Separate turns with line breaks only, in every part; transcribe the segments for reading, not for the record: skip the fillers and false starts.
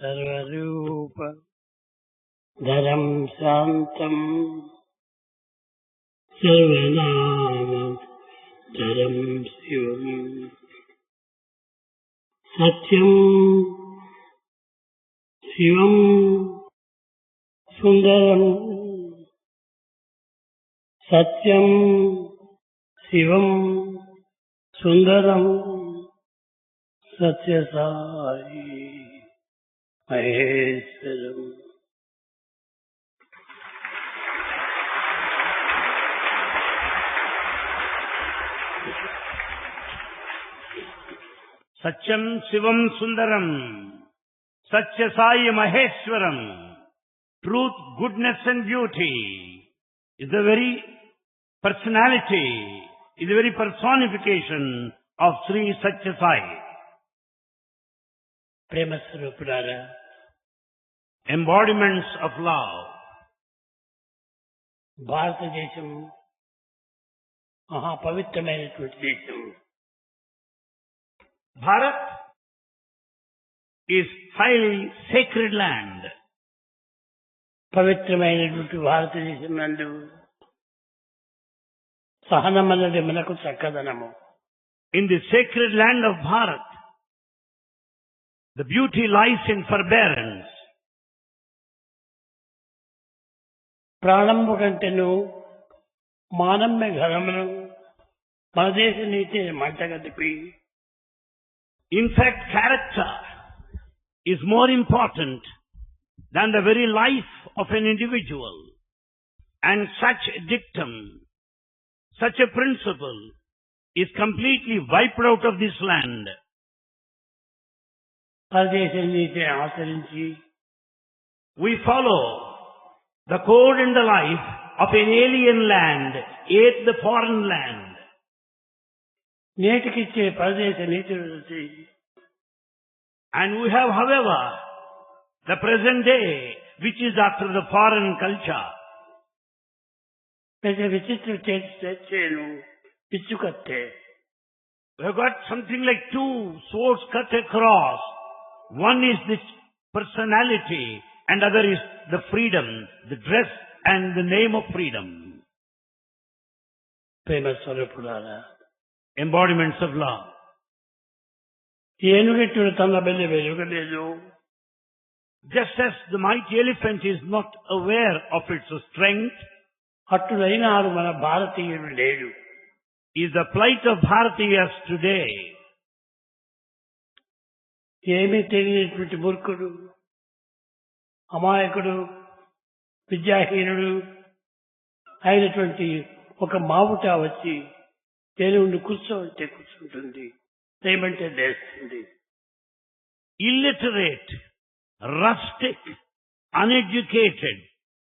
सर्वरूप धरम शांतम सर्वनाम धरम शिवम सत्यम शिवम सुंदरम सत्यम शिवम सुंदरम सत्य Sai Maheshwaram.
Satyam Shivam Sundaram, Satya Sai Maheshwaram. Truth, goodness and beauty is the very personality, is the very personification of Sri Satya Sai.
ప్రేమ స్వరూపులారా,
Embodiments of love.
భారతదేశం మహాపవిత్రమైనటువంటి దేశం.
Bharat is highly sacred land.
పవిత్రమైనటువంటి భారతదేశం నందు సహనమన్నది మనకు చక్కదనము.
In the sacred land of Bharat, the beauty lies in forbearance.
ప్రాణంబు కంటేను మానమ్య ఘనమును మన దేశ నీతి మంటగదిపి.
In fact, character is more important than the very life of an individual. And such a dictum, such a principle is completely wiped out of this land.
మన దేశ నీతిని ఆచరించి
We follow the code and the life of an alien land, yet the foreign land.
నేటికిచ్చే పరదేశ నీతిని చూసి
And we have, however, the present day, which is after the foreign culture.
పెద్ద విచిత్ర చేను పిచ్చుకత్తే.
We have got something like two swords cut across. One is the personality and other is the freedom, the dress and the name of freedom.
ప్రేమ స్వరూపులారా,
Embodiments of love.
ఏనుగెట్టుడు తన belly వెలుగలేదు,
Just as the mighty elephant is not aware of its strength,
అట్టులైనాడు మన భారతీయుడు లేడు.
is the plight of Bharatiyas today.
ఏమీ తెలియనటువంటి మూర్ఖుడు, అమాయకుడు, విద్యాహీనుడు అయినటువంటి ఒక మావుట వచ్చి తేలుండి కూర్చోవంటే కూర్చుంటుంది, లేమంటే లేస్తుంది.
Illiterate, rustic, uneducated,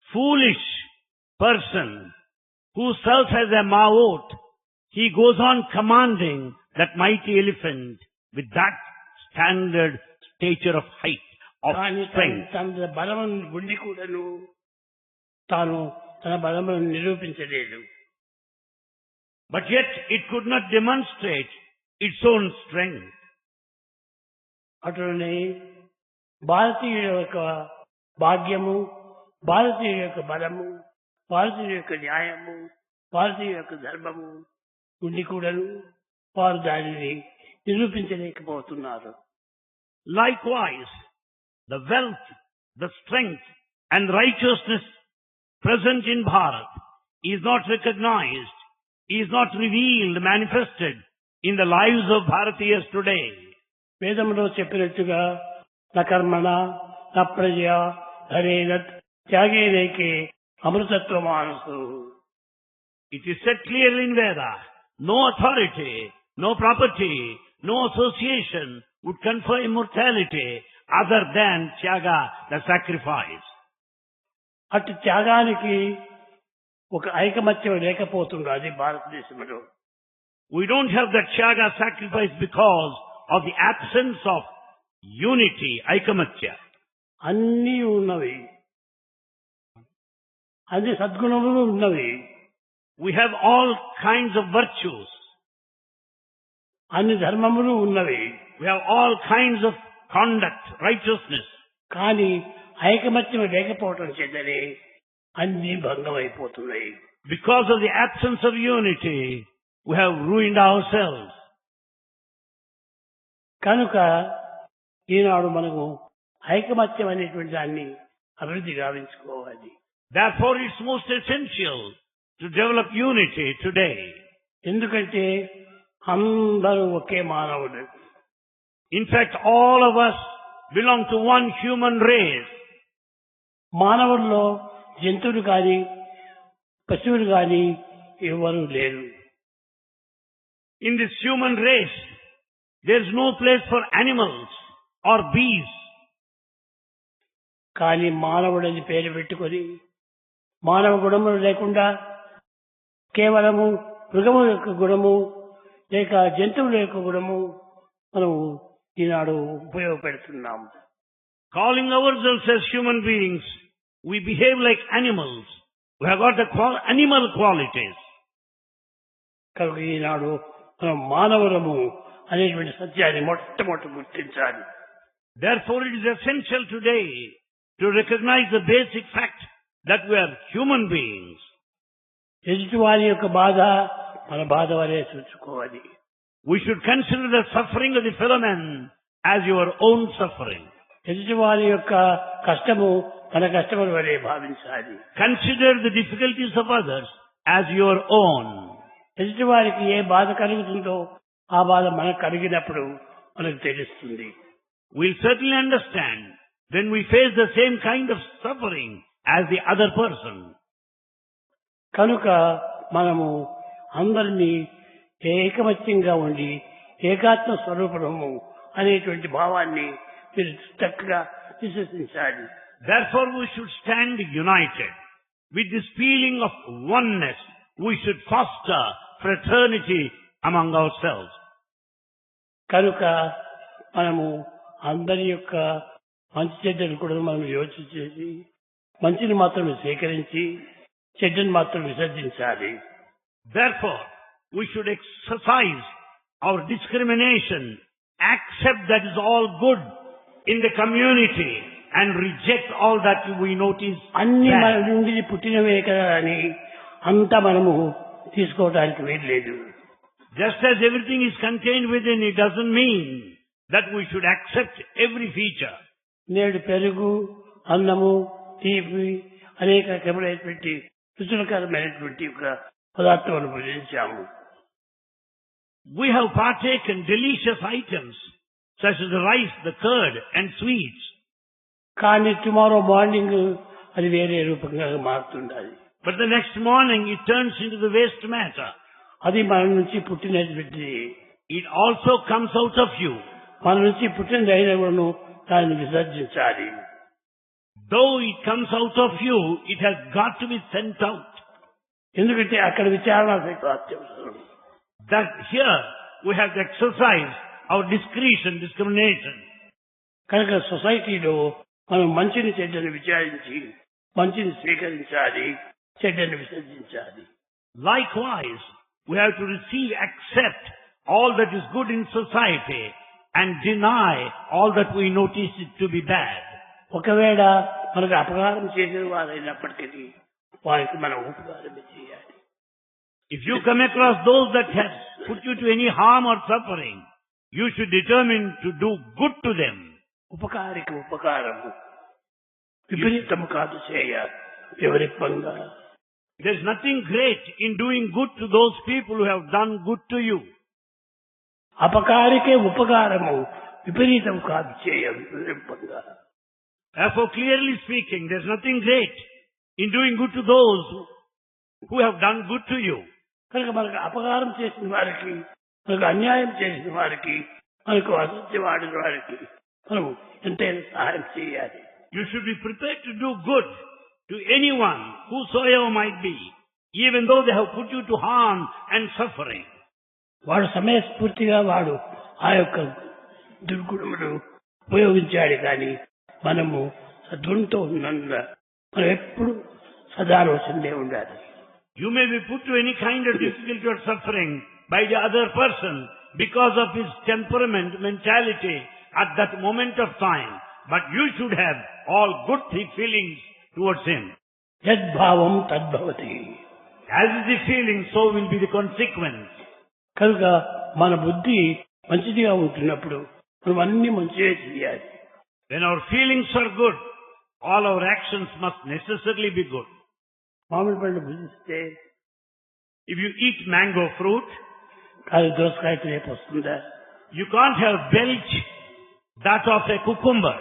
foolish person who serves as a maut, he goes on commanding that mighty elephant with that standard stature of height, of
కానీ
strength.
తన బలమును ఉండి కూడాను తాను తన బలమును నిరూపించలేదు.
But yet it could not demonstrate its own strength.
అటునే భారతీయుల యొక్క భాగ్యము, భారతీయుల యొక్క బలము, భారతీయుల యొక్క న్యాయము, భారతీయుల యొక్క ధర్మము ఉండి కూడాను వారు దానిని నిరూపించలేకపోతున్నారు.
Likewise, the wealth, the strength and righteousness present in Bharat is not recognized, is not revealed, manifested in the lives of Bharatiyas today.
వేదంలో చెప్పినట్టుగా న కర్మణ న ప్రజ ధనేన త్యాగేనైకే అమృతత్వమానసు.
It is said clearly in Veda, no authority, no property, no association would confer immortality other than Tyaga, the sacrifice.
అటు త్యాగానికి ఒక ఐకమత్యం లేకపోతున్నది భారతదేశంలో.
We don't have that Tyaga sacrifice because of the absence of unity, Aikamatya.
అన్నీ ఉన్నవి, అన్ని సద్గుణములు ఉన్నవి,
We have all kinds of virtues.
అన్ని ధర్మములు ఉన్నవి.
We have all kinds of conduct, righteousness.
కానీ ఐకమత్యం లేకపోవటం చేతనే అన్ని భంగమైపోతున్నాయి.
Because of the absence of unity, we have ruined ourselves.
కనుక ఈనాడు మనము ఐకమత్యం అనేటువంటి దాన్ని అభివృద్ధి గావించుకోవాలి.
Therefore, it's most essential to develop unity today.
ఎందుకంటే అందరూ ఒకే మానవుడు.
In fact, all of us belong to one human race.
మానవుల్లో జంతువులు కానీ పశువులు కానీ ఎవరు లేరు.
In this human race, there is no place for animals or beasts.
కానీ మానవుడని పేరు పెట్టుకొని మానవ గుణములు లేకుండా కేవలము మృగము యొక్క గుణము లేక జంతువుల యొక్క గుణము మనం ఈనాడు ఉపయోగపెడుతున్నాము.
Calling ourselves as human beings, we behave like animals. We have got the animal qualities.
కనుక ఈనాడు మనం మానవులము అనేటువంటి సత్యాన్ని మొట్టమొదటి గుర్తించాలి.
Therefore, it is essential today to recognize the basic fact that we are human beings.
ఎదుటివారి యొక్క బాధ మన బాధ వలె చూసుకోవాలి.
We should consider the suffering of the fellow man as your own suffering.
ఎదుటివారి యొక్క కష్టము మన కష్టముల వలె భావించాలి.
Consider the difficulties of others as your own.
ఎదుటివారికి ఏ బాధ కలుగుతుందో ఆ బాధ మనకు కలిగినప్పుడు మనకు తెలుస్తుంది.
We'll certainly understand when we face the same kind of suffering as the other person.
కనుక మనము అందరినీ ఏకమత్యంగా ఉండి ఏకాత్మ స్వరూపము అనేటువంటి భావాన్ని మీరు చక్కగా విశ్వసించాలి.
Therefore, we should stand united with this feeling of oneness. We should foster fraternity among ourselves.
కనుక మనము అందరి యొక్క మంచి చెడ్డలు కూడా మనం యోచన చేసి మంచిని మాత్రమే స్వీకరించి చెడ్డను మాత్రం విసర్జించాలి.
Therefore, we should exercise our discrimination, accept that is all good in the community and reject all that we notice
అన్ని మన
bad.
నుండి పుట్టినవే కదా అని అంతా మనము తీసుకోవడానికి వీల్లేదు.
Just as everything is contained within, it doesn't mean that we should accept every feature.
నేడు పెరుగు అన్నము తీపి అనేక రకములైనటువంటి రుచికరమైనటువంటి ఒక పదార్థాలను భుజించాము.
We have partaken delicious items such as the rice, the curd and sweets.
కానీ టుమారో మార్నింగ్ అది వేరే రూపంగా మారుతుండాలి.
But the next morning it turns into the waste matter.
అది మన నుంచి పుట్టినటువంటి
It also comes out of you.
మన నుంచి పుట్టినదైన కూడా దాన్ని విసర్జించాలి.
Though it comes out of you, it has got to be sent out.
ఎందుకంటే అక్కడ విచారణ అత్యవసరం.
That here we have to exercise our discrimination.
కనుక సొసైటీలో మనం మంచిని చెడ్డని విచారించి మంచిని స్వీకరించాలి, చెడ్డని విసర్జించాలి.
Likewise, we have to receive, accept all that is good in society and deny all that we notice it to be bad.
ఒకవేళ మనకు అపకారం చేసిన వారైనప్పటికీ వారికి మనం ఉపకారం చేయాలి.
If you come across those that have put you to any harm or suffering, you should determine to do good to them.
ఉపకారికి ఉపకారము విపరీతము కాదు చేయ వివరిప్పంగా.
There is nothing great in doing good to those people who have done good to you.
అపకారికే ఉపకారము విపరీతము కాదు చేయ వివరిప్పంగా.
Therefore, clearly speaking, there is nothing great in doing good to those who have done good to you.
కనుక మనకు అపకారం చేసిన వారికి, మనకు అన్యాయం చేసిన వారికి, మనకు అసత్యం ఆడిన వారికి మనం ఎంతైనా సహాయం చేయాలి.
You should be prepared to do good to anyone, whosoever might be, even though they have put you to harm and suffering.
వాడు సమయస్ఫూర్తిగా వాడు ఆ యొక్క దుర్గుణములు ఉపయోగించాడు కానీ మనము సద్గుణంతో ఉన్నందున మనం ఎప్పుడు సదాలోచనలే ఉండాలి.
You may be put to any kind of difficulty or suffering by the other person because of his temperament, mentality at that moment of time. But you should have all good feelings towards him.
యద్భావం తద్భవతి.
As is the feeling, so will be the consequence.
కనుక మన బుద్ధి మంచిదిగా ఉంటున్నప్పుడు మనం అన్ని మంచిగా చేయాలి.
When our feelings are good, all our actions must necessarily be good.
మామిడి పండు భుజిస్తే
If you eat mango fruit,
అది దోసకాయ రేపు వస్తుందా?
you can't have belch that of a cucumber.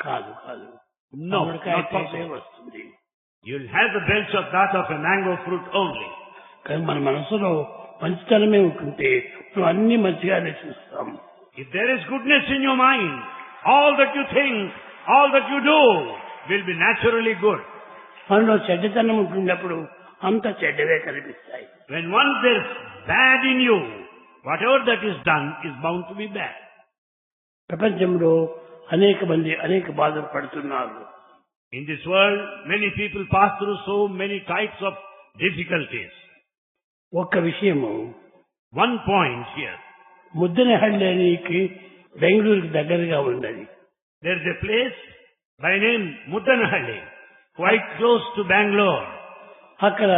కాదు కాదు.
No,
మామిడికాయ
not
రేపే
possible.
వస్తుంది.
You'll have the belch of that of a mango fruit only.
కానీ మన మనసులో మంచితనమే ఉంటుంటే మనం అన్ని మంచిగానే చూస్తాం.
If there is goodness in your mind, all that you think, all that you do will be naturally good.
మనలో చెడ్డతనం ఉంటున్నప్పుడు అంత చెడ్డవే కనిపిస్తాయి.
When once there's bad in you, whatever that is done is bound to be bad.
ప్రపంచంలో అనేక మంది అనేక బాధలు పడుతున్నారు.
In this world, many people pass through so many types of difficulties.
ఒక్క విషయము,
One point here.
ముద్దనహళ్ళకి బెంగళూరుకి దగ్గరగా ఉన్నది.
There is a place by name Muddanahalli, quite close to Bangalore.
అక్కడ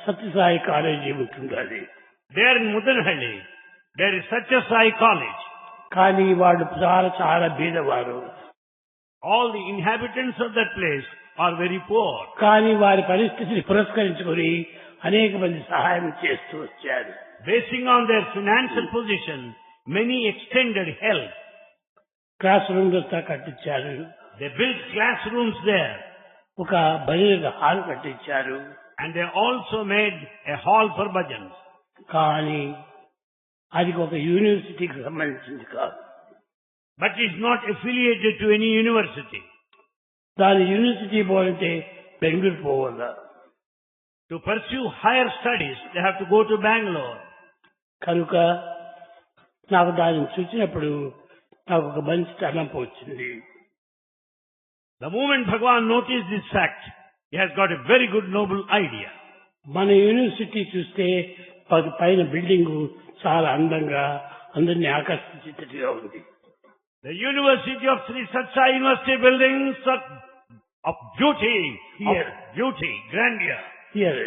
సత్యసాయి కాలేజీ ఉంటుంది.
There in Muddanahalli, there is Satya Sai College.
కానీ వాళ్ళు చాలా చాలా బీదవారు.
All the inhabitants of that place are very poor.
కానీ వారి పరిస్థితిని పురస్కరించుకొని అనేక మంది సహాయం చేస్తూ వచ్చారు.
Basing on their financial position, many extended help.
Class rooms కట్టించారు.
They built classrooms there.
ఒక భజన హాల్ కట్టించారు.
And they also made a hall for bhajans.
కానీ అది ఒక యూనివర్సిటీకి సంబంధించింది కాదు.
But it's not affiliated to any university.
దాని యూనివర్సిటీ పోవాలంటే బెంగళూరు పోవాలా.
To pursue higher studies, they have to go to Bangalore.
కనుక నాకు దాన్ని చూసినప్పుడు నాకు ఒక మంచి తలంపు వచ్చింది.
The moment Bhagavan noticed this fact, he has got a very good noble idea.
మన యూనివర్సిటీ చూస్తే పైన బిల్డింగ్ చాలా అందంగా అందరినీ ఆకర్షించేటట్టుగా ఉంది.
The University of Sri Satya University buildings are of beauty, grandeur.
Here.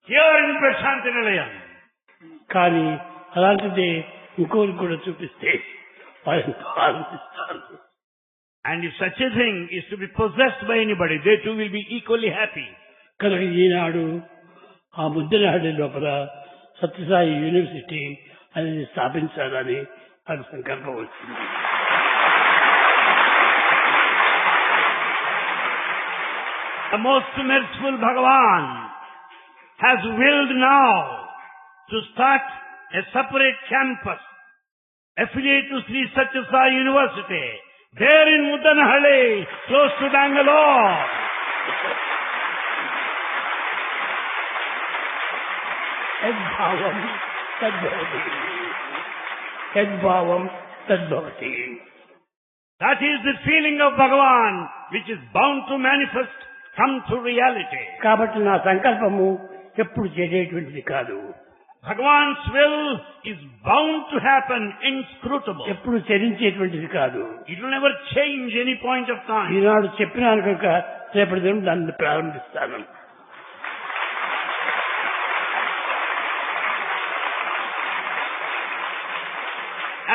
Here in Prashanti Nilayam.
కానీ అలాంటిదే ఇంకోరికి కూడా చూపిస్తే వారెంతో ఆనందిస్తారు.
And if such a thing is to be possessed by anybody, they too will be equally happy.
కనుక ఈనాడు ఆ ముద్దనహళ్ళి లోపల Sathya Sai university అనేది స్థాపించాలని నాకు సంకల్పం వచ్చింది.
The most merciful Bhagavan has willed now to start a separate campus affiliated to Sri Satya Sai University, there in Muddanahalli, close to Bangalore.
యద్భావం తద్భవతి. యద్భావం తద్భవతి.
That is the feeling of Bhagavan which is bound to manifest, come to reality.
కాబట్టి నా సంకల్పము ఎప్పుడు చేసేటువంటిది కాదు.
Bhagavan's will is bound to happen, inscrutable.
ఎప్పుడు చరించేటువంటిది కాదు.
It will never change any point of time.
ఈనాడు చెప్పినాను కనుక రేపటి దినం దాన్ని ప్రారంభిస్తాను.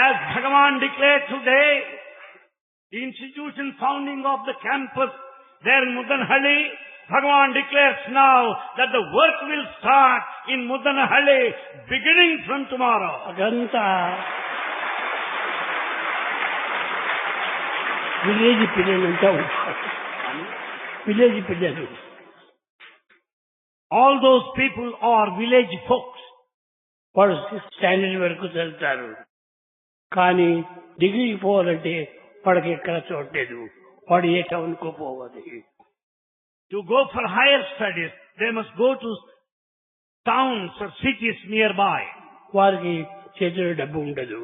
As Bhagavan declared today, the institution founding of the campus there in Muddanahalli, Bhagavan declares now that the work will start in Muddanahalli beginning from tomorrow.
అదంతా village పిల్లలంతా ఉంటారు. Village పిల్లలు.
All those people are village folks.
వాడు 6th standard వరకు చదువుతారు. కానీ డిగ్రీకి పోవాలంటే వాడికి ఎక్కడ చూడలేదు. వాడు ఏ టౌన్కో పోవాలి.
To go for higher studies, they must go to towns or cities nearby.
వారికి చేతిలో డబ్బు ఉండదు.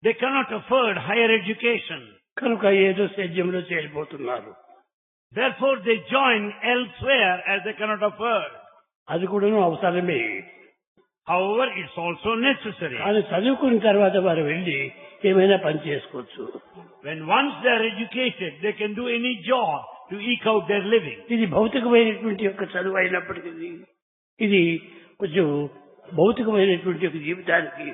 They cannot afford higher education.
కనుక ఏదో సేద్యంలో చేరిపోతున్నారు.
Therefore they join elsewhere as they cannot afford.
అది కూడా అవసరమే.
However, it's also necessary.
కానీ చదువుకున్న తర్వాత వారు వెళ్ళి ఏమైనా పని చేసుకోవచ్చు.
When once they are educated, they can do any job to eke out their living.
ఇది భౌతికమైనటువంటి యొక్క చదువు అయినప్పటికీ ఇది కొంచెం భౌతికమైనటువంటి యొక్క జీవితానికి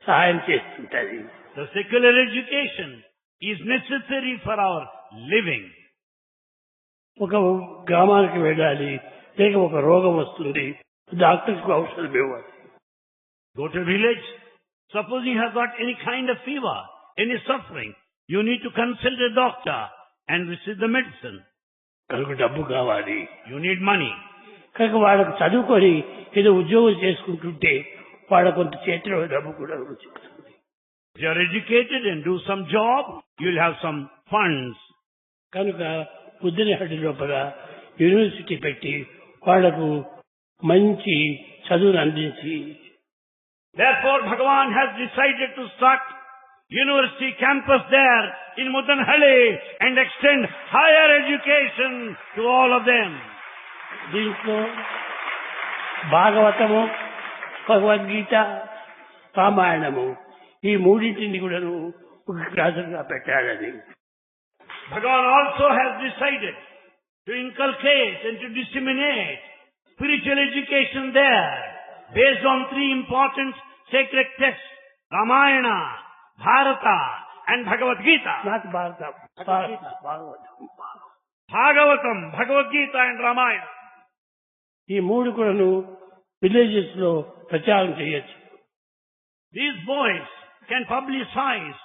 సహాయం చేస్తుంటది.
The secular education is necessary for our living.
ఒక గ్రామానికి వెళ్ళాలి, లేక ఒక రోగం వస్తుంది, డాక్టర్కు ఔషధం ఇవ్వాలి.
Go to a village. Suppose you have got any kind of fever, any suffering, you need to consult a doctor and receive the medicine.
కనుక డబ్బు కావాలి.
You need money.
కనుక వాళ్ళకు చదువుకొని ఏదో ఉద్యోగం చేసుకుంటుంటే వాళ్ళ కొంత చేతిలో డబ్బు కూడా వచ్చేస్తుంది.
If you are educated and do some job, you will have some funds.
కనుక ముద్దినహళ్లి లోపల యూనివర్సిటీ పెట్టి వాళ్లకు మంచి చదువును అందించి,
Therefore, Bhagavan has decided to start university campus there in Mudanhalli and extend higher education to all of them.
దీంట్లో భాగవతము, భగవద్గీత, రామాయణము ఈ మూడింటిని కూడా ఒక క్లాసుగా పెట్టాలని.
Bhagavan also has decided to inculcate and to disseminate spiritual education there based on three important sacred texts, Ramayana, Bharata and Bhagavad Gita.
నాకు Bhagavatam,
Bhagavatam, Bhagavad Gita and Ramayana.
ఈ మూడు కూడాను విలేజెస్ లో ప్రచారం చేయొచ్చు.
These boys can publicize,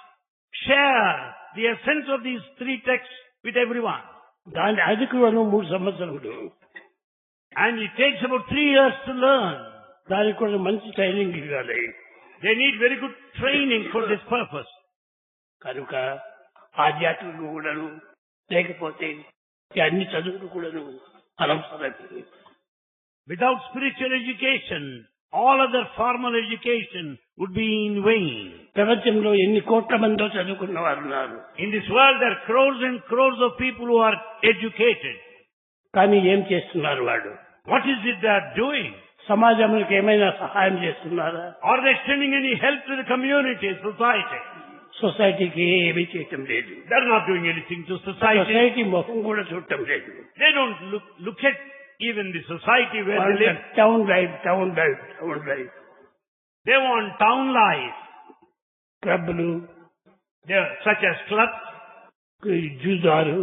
share the essence of these three texts with everyone.
దాని అది కూడాను 3 సంవత్సరములు.
And it takes about 3 years to learn.
దానికి కూడా మంచి ట్రైనింగ్ ఇవ్వాలి.
They need very good training for this purpose.
కనుక ఆధ్యాత్మిక కూడాను లేకపోతే ఈ అన్ని చదువులు కూడాను అనవసరం.
Without spiritual education, all other formal education would be in vain.
ప్రపంచంలో ఎన్ని కోట్ల మందో చదువుకున్న వారు ఉన్నారు.
In this world there are crores and crores of people who are educated.
కానీ ఏం చేస్తున్నారు వాడు?
What is it they are doing?
సమాజంలోకి ఏమైనా సహాయం చేస్తున్నారా?
Are they extending any help to the community, society?
సొసైటీకి ఏమీ చేయటం లేదు.
They are not doing anything to society.
Society ముఖం కూడా చూడటం లేదు.
They don't look at even the society where they live.
Town life.
They want town life.
క్లబ్లు,
They are such as clubs,
జూదాలు,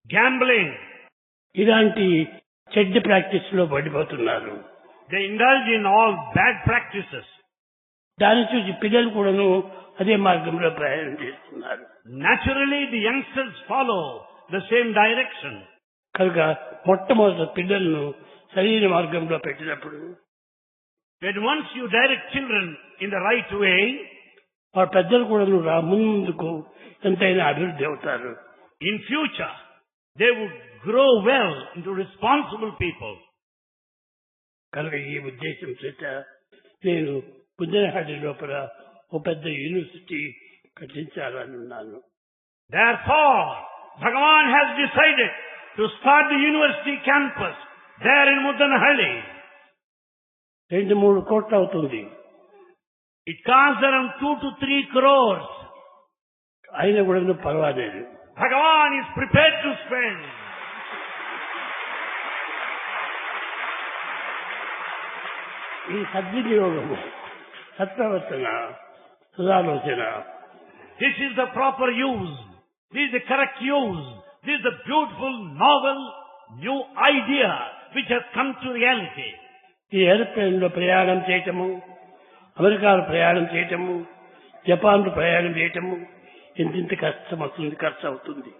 gambling.
ఇలాంటి చెడ్డ ప్రాక్టీస్ లో పడిపోతున్నారు.
They indulge in all bad practices.
దాన్ని చూసి పిల్లలు కూడాను అదే మార్గంలో ప్రయాణం చేస్తున్నారు.
Naturally, the youngsters follow the same direction.
కనుక మొట్టమొదటి పిల్లలను సరైన మార్గంలో పెట్టినప్పుడు
When once you direct children in the right way,
వారి పెద్దలు కూడా ముందుకు ఎంతైనా అభివృద్ధి అవుతారు.
in future, they would grow well into responsible people.
కనుక ఈ ఉద్దేశం చేత నేను పుంజనహళ్లి లోపల ఒక పెద్ద యూనివర్సిటీ కట్టించాలని ఉన్నాను.
Therefore, Bhagavan has decided to start the university campus there in Mudanhalli.
2-3 కోట్లు అవుతుంది.
It costs around 2 to 3 crores.
అయినా కూడా పర్వాలేదు.
Bhagavan is prepared to spend.
ఈ సద్వినియోగము, సత్ప్రవర్తన, సుధాలోచన,
This is the proper use. This is the correct use. This is the beautiful, novel, new idea which has come to reality.
ఈ aeroplane లో ప్రయాణం చేయటము, అమెరికాలో ప్రయాణం చేయటము, జపాన్ లో ప్రయాణం చేయటము ఎంత ఖర్చు అవుతుంది.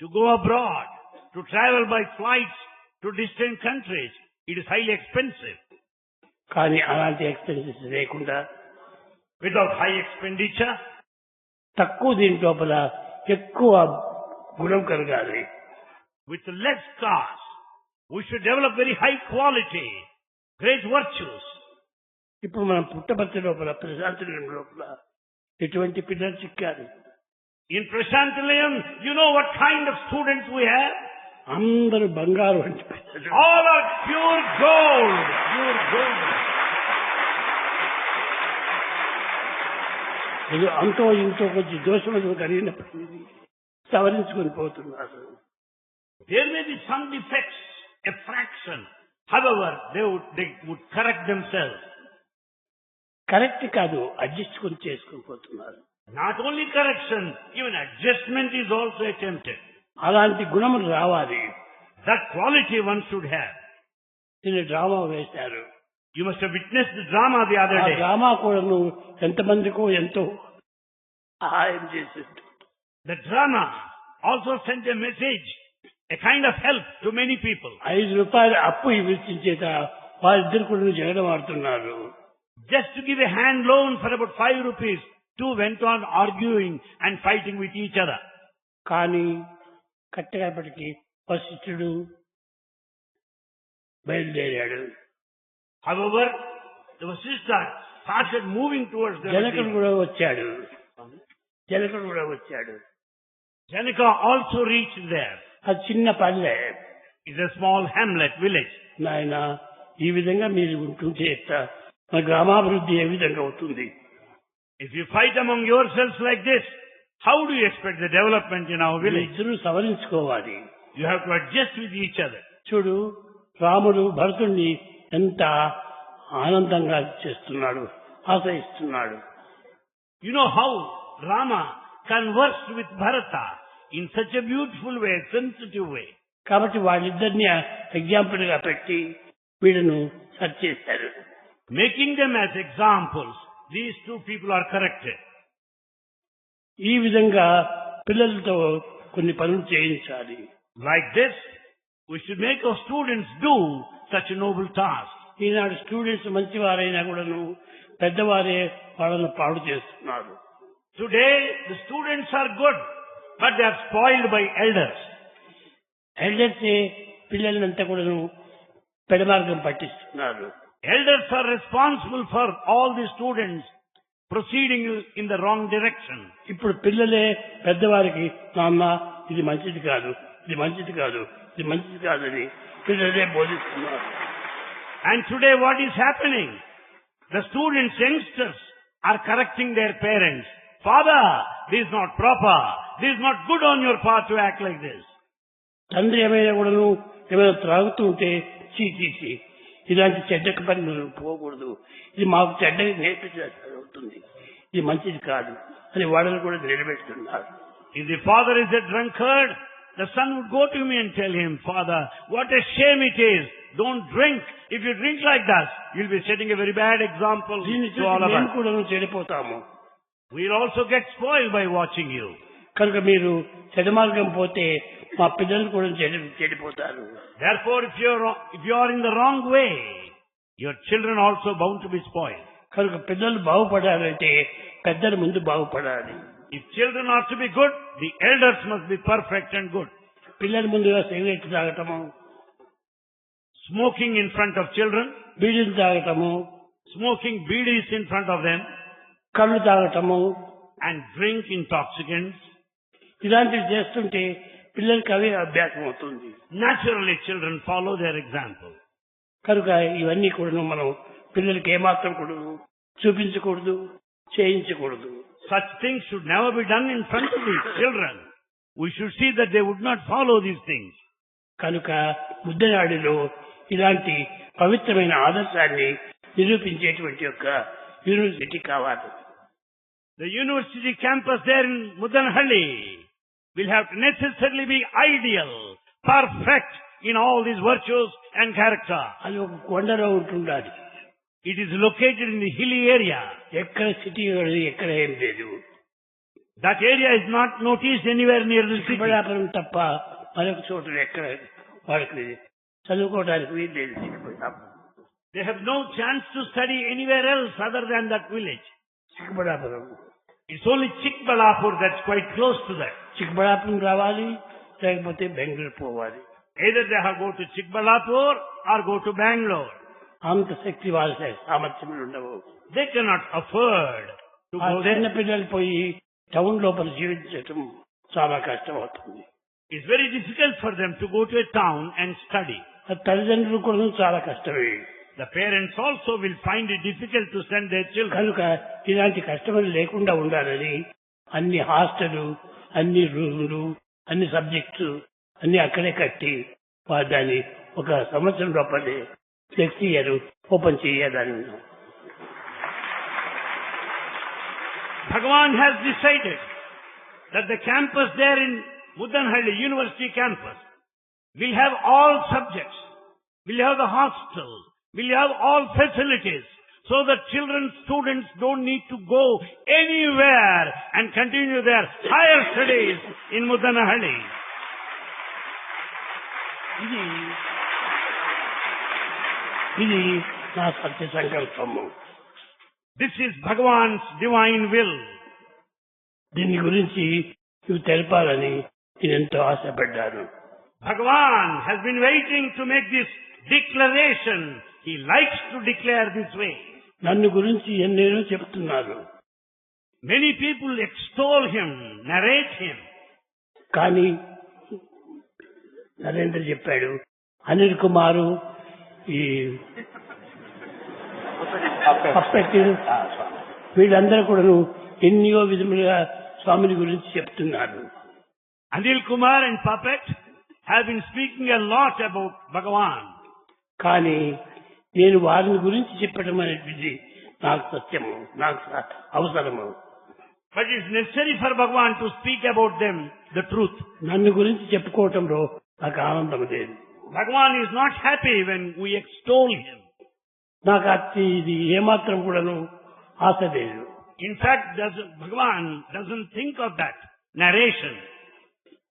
To go abroad, to travel by flights to distant countries, it is highly expensive.
కానీ అలాంటి ఎక్స్పెన్సెస్ లేకుండా
Without high expenditure,
తక్కువ దీని లోపల ఎక్కువ గుణం కలగాలి.
with less cost, we should develop very high quality, great virtues.
ఇప్పుడు మనం పుట్టపర్తి లోపల, ప్రశాంతనిలయం లోపల ఎటువంటి పిల్లలు చిక్కారు.
In Prashantilayam, you know what kind of students we have?
అందరూ బంగారు వంటి పిల్లలు.
All are pure gold. Pure gold.
ఇది అంతో ఇంతో కొంచెం దోషములు కలిగినప్పటికీ సవరించుకొని పోతున్నారు.
There may be some defects, a fraction. However, they would correct themselves.
Correct కాదు, అడ్జస్ట్ కొని చేసుకొని పోతున్నారు.
Not only correction, even adjustment is also attempted.
అలాంటి గుణములు రావాలి.
That quality one should have.
దీన్ని డ్రామా వేశారు.
You must have witnessed the drama the other
ఆ
day.
డ్రామా కూడా ఎంతమందికో ఎంతో సహాయం చేసింది.
The drama also sent a message, a kind of help to many people.
5 రూపాయలు అప్పు ఇచ్చేత వారిద్దరు కూడా జగడం ఆడుతున్నారు.
Just to give a hand loan for about 5 rupees, two went on arguing and fighting with each other.
కానీ కట్టేపటికి వశిష్ఠుడు బయలుదేరాడు.
However, the Vasishtha started moving towards the
జనకుడు కూడా వచ్చాడు. జనకుడు కూడా వచ్చాడు.
Janaka also reached there.
అది చిన్న పల్లె.
It's a small hamlet, village.
నాయన ఈ విధంగా మీరు ఉంటుంటే మన గ్రామాభివృద్ధి ఏ విధంగా అవుతుంది?
If you fight among yourselves like this, how do you expect the development in our village?
ఇద్దరు సవరించుకోవాలి.
You have to adjust with each other.
చూడు, రాముడు భరతుణ్ణి ఎంత ఆనందంగా చేస్తున్నాడు, ఆశ్రయిస్తున్నాడు.
You know how Rama conversed with Bharata in such a beautiful way, sensitive way.
కాబట్టి వాళ్ళిద్దరిని example గా పెట్టి వీళ్ళను సరి చేశారు.
Making them as examples, these two people are corrected.
ఈ విధంగా పిల్లలతో కొన్ని పనులు చేయించాలి.
Like this, we should make our students do such a noble task.
ఈనాడు స్టూడెంట్స్ మంచివారైనా కూడాను పెద్దవారే వాళ్ళను పాడు చేస్తున్నారు.
Today, the students are good, but they are spoiled by elders.
ఎల్డర్సే పిల్లలంతా కూడాను పెడమార్గం పట్టిస్తున్నారు.
Elders are responsible for all the students proceeding in the wrong direction.
ఇప్పుడు పిల్లలే పెద్దవారికి నాన్న ఇది మంచిది కాదు, ఇది మంచిది కాదు, ఇది మంచిది కాదని పిల్లలే బోధిస్తున్నారు.
And today what is happening? The students, youngsters, are correcting their parents. Father, this is not proper. This is not good on your part to act like this.
తండ్రి ఏమైనా కూడాను ఏమైనా త్రాగుతూ ఉంటే చీ ఇలాంటి చెడ్డకి పని నువ్వు పోకూడదు, ఇది మాకు చెడ్డగా నేర్పించాల్సి అవుతుంది, ఇది మంచిది కాదు అని వాళ్ళని కూడా నిలబెడుతున్నారు.
If the father is a drunkard, the son would go to me and tell him, Father, what a shame it is. Don't drink. If you drink like that, you'll be setting a very bad example
దీన్ని
to all of
మేము
us.
కూడా చెడిపోతాము.
We'll also get spoiled by watching you.
కనుక మీరు చెడమార్గం పోతే మా పిల్లలు కూడా చెడిపోతారు.
Therefore, if you are in the wrong way, your children also bound to be spoiled.
కనుక పిల్లలు బాగుపడాలంటే పెద్దలు ముందు బాగుపడాలి.
If children are to be good, the elders must be perfect and good.
పిల్లల ముందుగా cigarette తాగటము,
Smoking in front of children,
బీడీలు తాగటము,
smoking beedies in front of them,
కళ్ళు తాగటము,
and drink intoxicants.
ఇలాంటివి చేస్తుంటే పిల్లలకి అవే అభ్యాసం అవుతుంది.
Naturally, children follow their example.
కనుక ఇవన్నీ కూడా మనం పిల్లలకి ఏమాత్రం కూడా చూపించకూడదు, చేయించకూడదు.
Such things should never be done in front of the children. We should see that they would not follow these things.
కనుక ముద్దనాడిలో ఇలాంటి పవిత్రమైన ఆదర్శాన్ని నిరూపించేటువంటి యొక్క యూనివర్సిటీ కావాలి.
The university campus there in Mudanhalli will have to necessarily be ideal, perfect in all these virtues and character.
అది ఒక కొండలో ఉంటుండాలి.
It is located in the hilly area.
ఎక్కడ సిటీ ఎక్కడ ఏం లేదు.
That area is not noticed anywhere near the city.
చిక్కబళ్ళాపురం తప్ప మరొక చోట ఎక్కడ వాళ్ళకి చదువుకోవడానికి వీలు లేదు. చిక్కబళ్ళాపురం
They have no chance to study anywhere else other than that village.
చిక్కబళ్ళాపురం
It's only Chikbalapur that's quite close to that.
చిక్కబళ్ళాపురం రావాలి, లేకపోతే బెంగళూరు పోవాలి.
Either they have to go to Chikbalapur or go to Bangalore.
అంత శక్తి వాళ్ళ సామర్థ్యములు ఉండవు.
They cannot afford to
ఆ
go
చిన్న
there.
పిల్లలు పోయి టౌన్ లోపల జీవించటం చాలా కష్టం అవుతుంది.
It's very difficult for them to go to a town and study.
అది తల్లిదండ్రులు కూడా చాలా కష్టమే.
The parents also will find it difficult to send their children.
కనుక ఇలాంటి కష్టములు లేకుండా ఉండాలని అన్ని హాస్టలు, అన్ని రూములు, అన్ని సబ్జెక్ట్స్ అన్ని అక్కడే కట్టి వారు దాన్ని ఒక సంవత్సరం లోపలే నెక్స్ట్ ఇయర్ ఓపెన్ చేయాలని.
Bhagavan has decided that the campus there in Mudanhalli, University campus, will have all subjects, will have the hostel, will have all facilities, so that children, students don't need to go anywhere and continue their higher studies in Mudanhalli.
ఇది నా సత్య సంకల్పము.
This is Bhagavan's divine will.
దీని గురించి ఇవి తెలపాలని నేను ఎంతో ఆశపడ్డాను.
Bhagavan has been waiting to make this declaration. He likes to declare this way.
నన్ను గురించి ఎన్నేనో చెప్తున్నారు.
Many people extol him, narrate him.
కానీ నరేంద్ర చెప్పాడు, అనిల్ కుమారు ఈ పప్పెట్ వీళ్ళందరూ కూడా ఎన్నో విధములుగా స్వామిని గురించి చెప్తున్నారు.
Anil Kumar and Puppet have been speaking a lot about Bhagavan.
కానీ నేను వారిని గురించి చెప్పడం అనేది నాకు సత్యము, నాకు అవసరము.
But it is necessary for Bhagavan to speak about them, the truth.
నన్ను గురించి చెప్పుకోవటంలో నాకు ఆనందం లేదు.
Bhagavan is not happy when we extol him.
నాకు ఇది ఏమాత్రం కూడాను ఆశ లేదు.
In fact, Bhagavan doesn't think of that narration.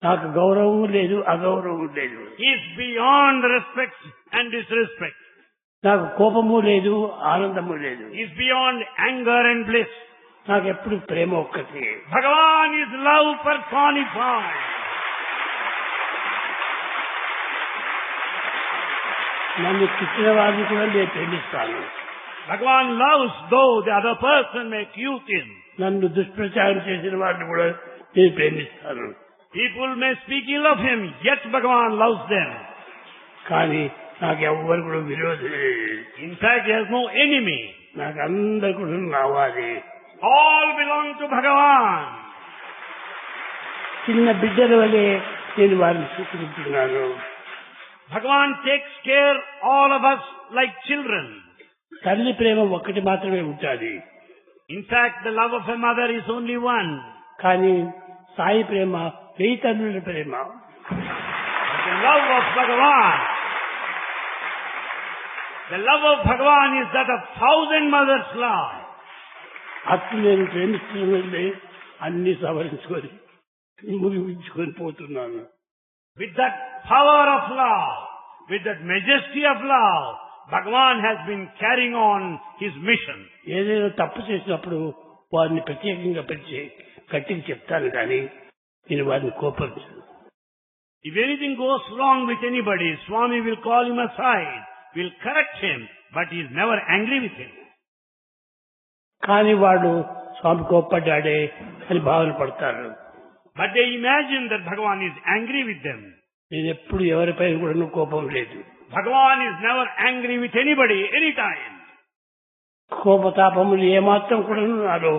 నాకు గౌరవం లేదు, అగౌరవం లేదు.
He is beyond respect and disrespect.
నాకు కోపము లేదు, ఆనందము లేదు.
He is beyond anger and bliss.
నాకు ఎప్పుడు ప్రేమ ఒక్కటి.
Bhagavan is love personified.
నన్ను తిట్టిన వారిని కూడా నేను ప్రేమిస్తాను.
Bhagavan loves though the other person may accuse him.
నన్ను దుష్ప్రచారం చేసిన వారిని కూడా నేను ప్రేమిస్తాను.
People may speak ill of him, yet Bhagavan loves them.
కానీ నాకు ఎవ్వరు కూడా విరోధం లేదు.
In fact, he has no enemy.
నాకు అందరు కూడా కావాలి.
All belong to Bhagavan.
చిన్న బిడ్డల వలె నేను వారిని చూసుకుంటున్నాను.
Bhagavan takes care all of us like children.
తల్లి ప్రేమ ఒక్కటి మాత్రమే ఉంటుంది.
In fact, the love of a mother is only one.
కానీ సాయి ప్రేమ 1000 తల్లుల ప్రేమ.
The love of Bhagavan, the love of Bhagavan is that of 1000 mothers' love.
అట్లు నేను ప్రేమిస్తున్నది అన్ని సవరించుకొని ముగించుకొని పోతున్నాను.
With that power of love, with that majesty of love, Bhagavan has been carrying on his mission.
ఏదైనా తప్పు చేసినప్పుడు వారిని ప్రత్యేకంగా పిలిచి గట్టిగా చెప్తాను కానీ నేను వారిని కోపరించను.
If anything goes wrong with anybody, Swami will call him aside, will correct him, but he is never angry with him.
కానీ వాడు స్వామి కోప్పడ్డాడే అని భావన పడతారు.
But they imagine that Bhagavan is angry with them.
నేను ఎప్పుడు ఎవరిపై కూడా కోపం లేదు.
Bhagavan is never angry with anybody, anytime.
కోపతాపములు ఏమాత్రం కూడా నాలో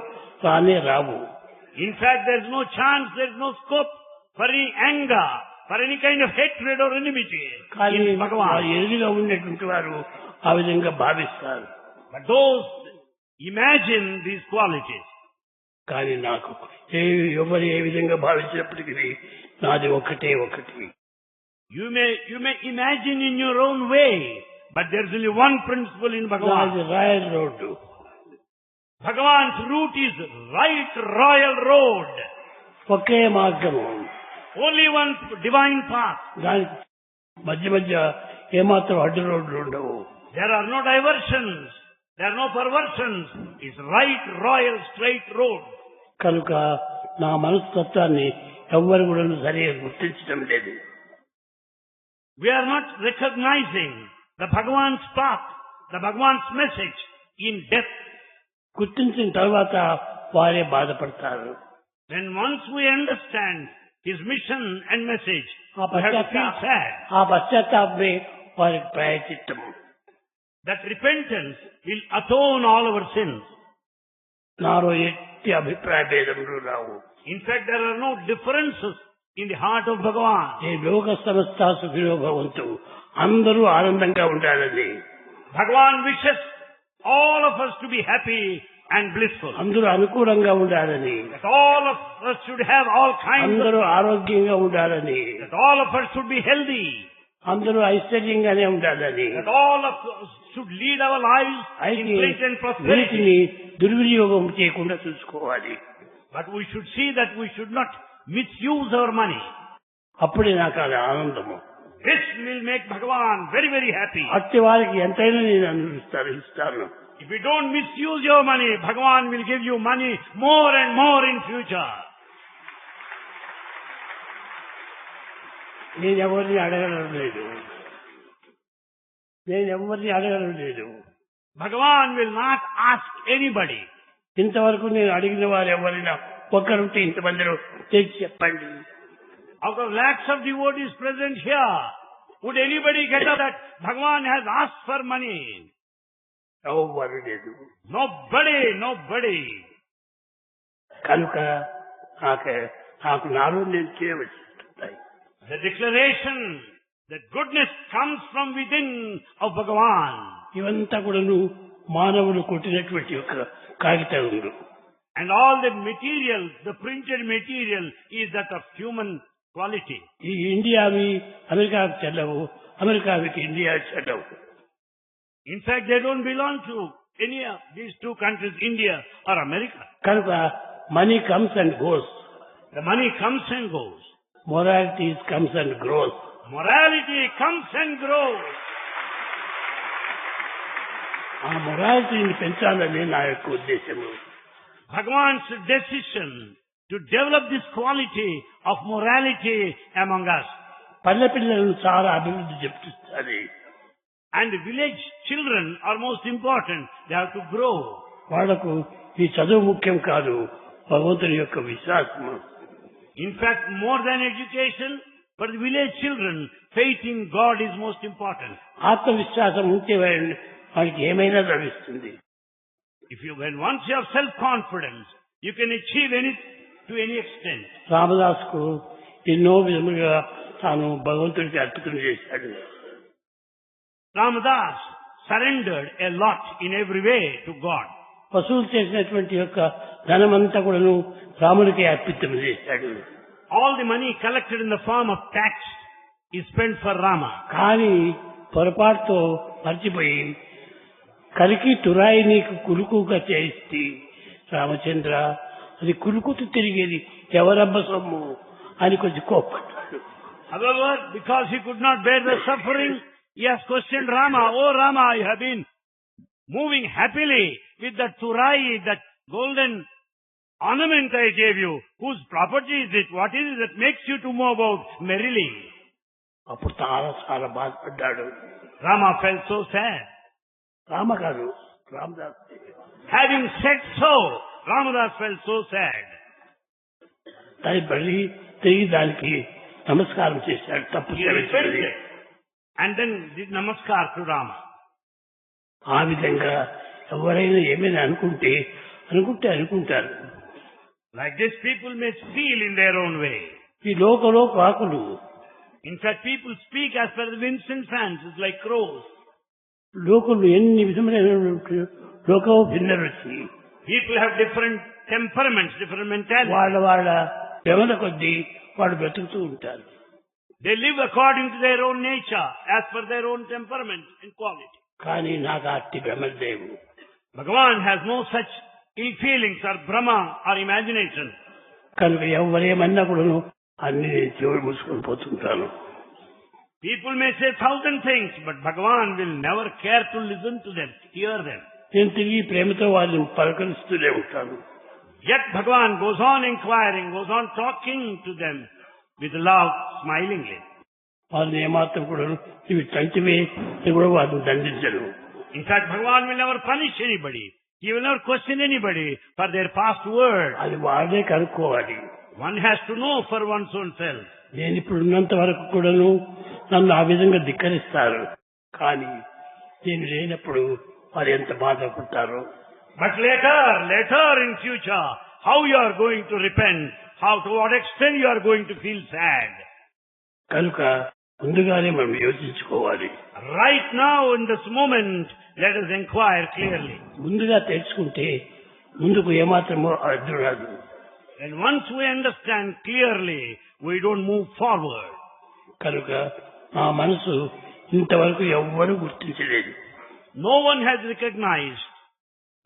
రానే రావు.
In fact, there is no chance, there is no scope for any anger, for any kind of hatred or enmity
కానీ
in Bhagavan.
ఎదురుగా ఉండేటువంటి వారు ఆ విధంగా భావిస్తారు.
But those imagine these qualities.
కానీ నాకు ఎవరు ఏ విధంగా భావించినప్పటికీ నాది ఒకటే ఒకటి.
You may imagine in your own way, but there is only one principle in Bhagavan.
నాది royal road.
Bhagavan's route is right royal road.
ఒకే మార్గము.
Only one divine path.
దానికి మధ్య మధ్య ఏమాత్రం అడ్డు రోడ్లు ఉండవు.
There are no diversions. There are no perversions. It's right royal straight road.
కనుక నా మనస్తత్వాన్ని ఎవ్వరు కూడా సరిగా గుర్తించడం లేదు.
We are not recognizing the Bhagavan's path, the Bhagavan's message in depth.
గుర్తించిన తర్వాత వారే బాధపడతారు.
Then once we understand, his mission and message.
ఆ
We have to feel sad.
పశ్చాత్తాపమే వారికి ప్రాయచిత్తము.
That repentance will atone all our sins.
నాలో ఎట్టి అభిప్రాయ భేదములు రావు.
In fact, there are no differences in the heart of Bhagavan.
ఈ లోక సమస్త సుఖినో భవంతు, అందరూ ఆనందంగా ఉండాలని.
Bhagavan wishes all of us to be happy and blissful.
అందరూ అనుకూలంగా ఉండాలని.
That all of us should have all kinds of,
అందరూ ఆరోగ్యంగా ఉండాలని.
that all of us should be healthy.
అందరూ ఐశ్వర్యంగానే ఉండాలని.
That all of us should lead our lives in
అయితే
plenty and prosperity.
వీటిని దుర్వినియోగం చేయకుండా చూసుకోవాలి.
But we should see that we should not misuse our money.
అప్పుడే నాకు అది ఆనందము.
This will make Bhagavan very, very happy.
అట్టి వారికి ఎంతైనా నేను ఇస్తాను.
If you don't misuse your money, Bhagavan will give you money more and more in future.
నేను ఎవరిని అడగడం లేదు.
Bhagavan will not ask anybody.
ఇంతవరకు నేను అడిగిన వారు ఎవరైనా ఒక్కరుంటే ఇంతమందిలో తెచ్చి చెప్పండి.
Out of lakhs of devotees present here, would anybody get up that Bhagavan has asked for money?
ఎవ్వరు లేదు.
Nobody.
కనుక నాకు నాలో నేను చేయవచ్చు.
The declaration that goodness comes from within of Bhagavan.
ఇవంతా కూడాను మానవులు కొట్టినటువంటి ఒక కాగితములు.
And all the material, the printed material, is that of human quality.
ఈ ఇండియావి అమెరికాకు చెల్లవు, అమెరికావికి ఇండియా చెల్లవు.
In fact, they don't belong to any of these two countries, India or America.
కనుక money comes and goes.
The money comes and goes.
Morality comes and grows.
Morality comes and grows.
ఆ మొరాలిటీని పెంచాలని నా యొక్క ఉద్దేశము.
Bhagavan's decision to develop this quality of morality among us.
పల్లె పిల్లలను చాలా అభివృద్ధి చెప్తుంది.
And the village children are most important. They have to grow.
వాళ్లకు ఈ చదువు ముఖ్యం కాదు, భగవంతుని యొక్క విశ్వాసము.
In fact, more than education, for the village children, faith in God is most important.
ఆత్మవిశ్వాసం ఉంటే వాడికి ఏమైనా లభిస్తుంది.
When once you have self-confidence, you can achieve anything to any extent.
రామదాసుకు ఎన్నో విధములుగా తాను భగవంతుడికి అర్పితం చేశాడు.
Ramadas surrendered a lot in every way to God.
వసూలు చేసినటువంటి యొక్క ధనమంతా కూడాను రాముడికి అర్పితం చేశాడు.
All the money collected in the form of tax is spent for Rama.
కానీ పొరపాటుతో మర్చిపోయి కలికి తురాయి నీకు కులుకుగా చేసి రామచంద్ర అది కులుకుతూ తిరిగేది ఎవరబ్బ సొమ్ము అని కొంచెం కోప్పడ్డాడు.
However, because he could not bear the suffering, he has questioned Rama. Oh Rama, you have been moving happily with that turai, that golden ornament I gave you. Whose property is it? What is it that makes you to move about merrily?
అప్పుడు చాలా బాధపడ్డాడు.
Rama felt so sad.
Rama కాదు, Ramdas.
Having said so, Ramadas felt so sad.
దాని మళ్ళీ తిరిగి దానికి నమస్కారం చేశాడు. తప్పు
He repented and then did namaskar to Rama.
ఆ విధంగా ఎవరైనా ఏమైనా అనుకుంటారు.
Like this, people may feel in their own way.
ఈ లోకంలో కాకులు.
In fact, people speak as per the winds and fancies like crows.
లోకులు ఎన్ని విధమైన లోకం భిన్న రుచి.
People have different temperaments, different mentalities.
వాళ్ళ వ్యవన కొద్దీ వాళ్ళు బ్రతుకుతూ ఉంటారు.
They live according to their own nature, as per their own temperament and quality.
కానీ నాకు అట్టి భ్రమదేవు.
Bhagavan has no such ill feelings or Brahma or imagination.
కనుక ఎవరేమన్నా కూడా అన్ని చెవులు మూసుకొని పోతుంటాను.
People may say 1,000 things, but Bhagavan will never care to listen to them, hear them.
నేను తిరిగి ప్రేమతో వారిని పలకరిస్తూనే ఉంటాను.
Yet Bhagavan goes on inquiring, goes on talking to them with love, smilingly.
వారిని ఏమాత్రం కూడా ఇవి తంటివే కూడా వారిని దండించను.
In fact, Bhagavan will never punish anybody. He will never question anybody for their past words.
అది వాళ్ళే కనుక్కోవాలి.
One has to know for one's own self.
నేను ఇప్పుడు ఉన్నంత వరకు కూడాను నన్ను ఆ విధంగా ధిక్కరిస్తారు. కానీ నేను లేనప్పుడు వారు ఎంత బాధపడతారో.
But later in future, how you are going to repent, to what extent you are going to feel sad.
కనుక ముందుగానే మనం యోచించుకోవాలి.
Right now in this moment, let us inquire clearly.
ముందుగా తెలుసుకుంటే ముందుకు ఏమాత్రమో అడ్డు రాదు.
And once we understand clearly, we don't move forward.
కనుక ఆ మనసు ఇంతవరకు ఎవ్వరూ గుర్తించలేదు.
No one has recognized